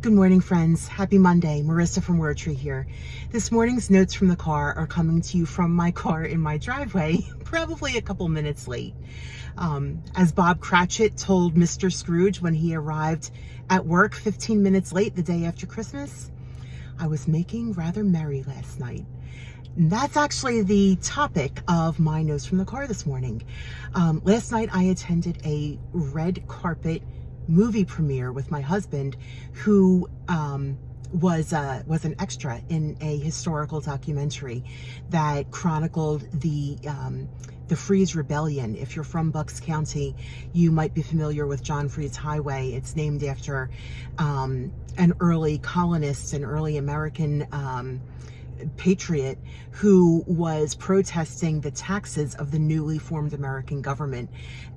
Good morning, friends. Happy Monday. Marissa from Wordtree here. This morning's notes from the car are coming to you from my car in my driveway, probably a couple minutes late. As Bob Cratchit told Mr. Scrooge when he arrived at work 15 minutes late the day after Christmas, I was making rather merry last night. And that's actually the topic of my notes from the car this morning. Last night I attended a red carpet movie premiere with my husband, who was an extra in a historical documentary that chronicled the Freeze Rebellion. If you're from Bucks County, you might be familiar with John Freeze Highway. It's named after an early colonist, an early American patriot who was protesting the taxes of the newly formed American government,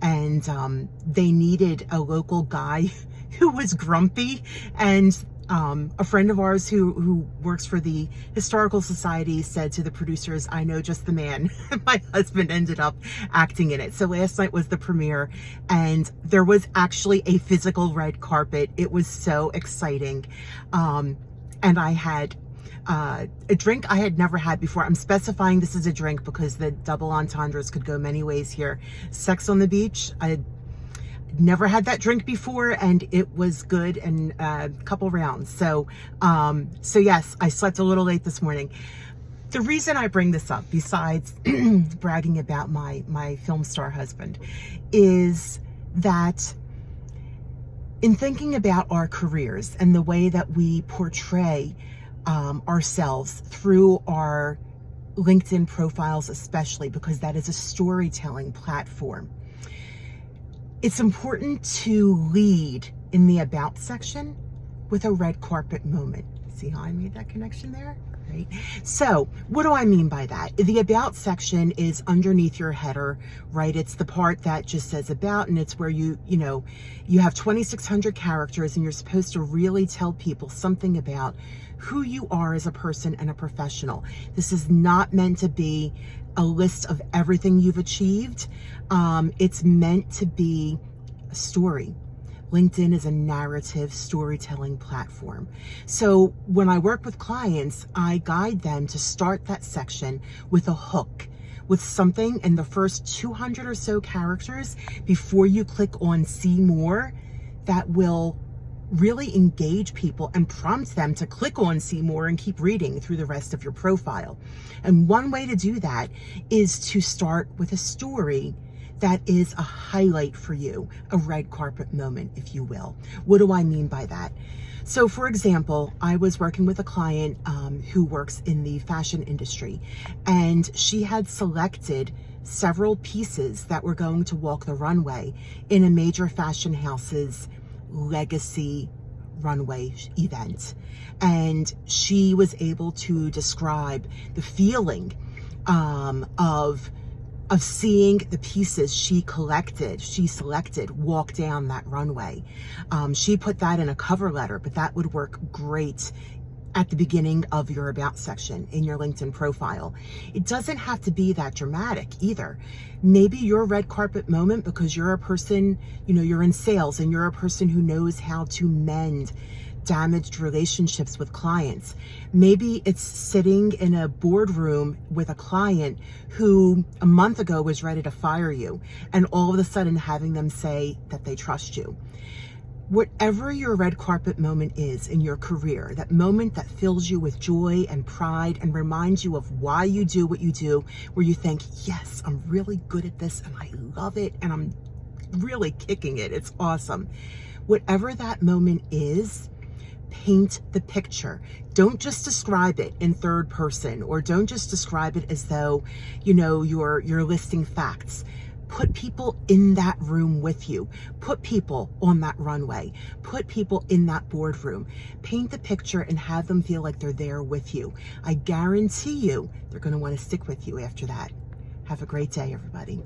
and they needed a local guy who was grumpy, and a friend of ours who works for the Historical Society said to the producers, "I know just the man." My husband ended up acting in it. So last night was the premiere, and there was actually a physical red carpet. It was so exciting, and I had a drink I had never had before. I'm specifying this is a drink because the double entendres could go many ways here. Sex on the Beach. I had never had that drink before, and it was good, and a couple rounds. So yes, I slept a little late this morning. The reason I bring this up, besides bragging about my film star husband, is that in thinking about our careers and the way that we portray ourselves through our LinkedIn profiles, especially because that is a storytelling platform, it's important to lead in the about section with a red carpet moment. See how I made that connection there? Right? So what do I mean by that? The about section is underneath your header, right? It's the part that just says about, and it's where you have 2,600 characters, and you're supposed to really tell people something about who you are as a person and a professional. This is not meant to be a list of everything you've achieved. It's meant to be a story. LinkedIn is a narrative storytelling platform. So when I work with clients, I guide them to start that section with a hook, with something in the first 200 or so characters before you click on see more that will really engage people and prompt them to click on see more and keep reading through the rest of your profile. And one way to do that is to start with a story that is a highlight for you, a red carpet moment, if you will. What do I mean by that? So for example, I was working with a client who works in the fashion industry, and she had selected several pieces that were going to walk the runway in a major fashion house's legacy runway event. And she was able to describe the feeling of seeing the pieces she selected walk down that runway. She put that in a cover letter, but that would work great at the beginning of your about section in your LinkedIn profile. It doesn't have to be that dramatic either. Maybe your red carpet moment, because you're a person, you're in sales and you're a person who knows how to mend damaged relationships with clients. Maybe it's sitting in a boardroom with a client who a month ago was ready to fire you, and all of a sudden having them say that they trust you. Whatever your red carpet moment is in your career, that moment that fills you with joy and pride and reminds you of why you do what you do, where you think, yes, I'm really good at this and I love it and I'm really kicking it. It's awesome. Whatever that moment is, paint the picture. Don't just describe it in third person, or don't just describe it as though, you're listing facts. Put people in that room with you. Put people on that runway. Put people in that boardroom. Paint the picture and have them feel like they're there with you. I guarantee you they're going to want to stick with you after that. Have a great day, everybody.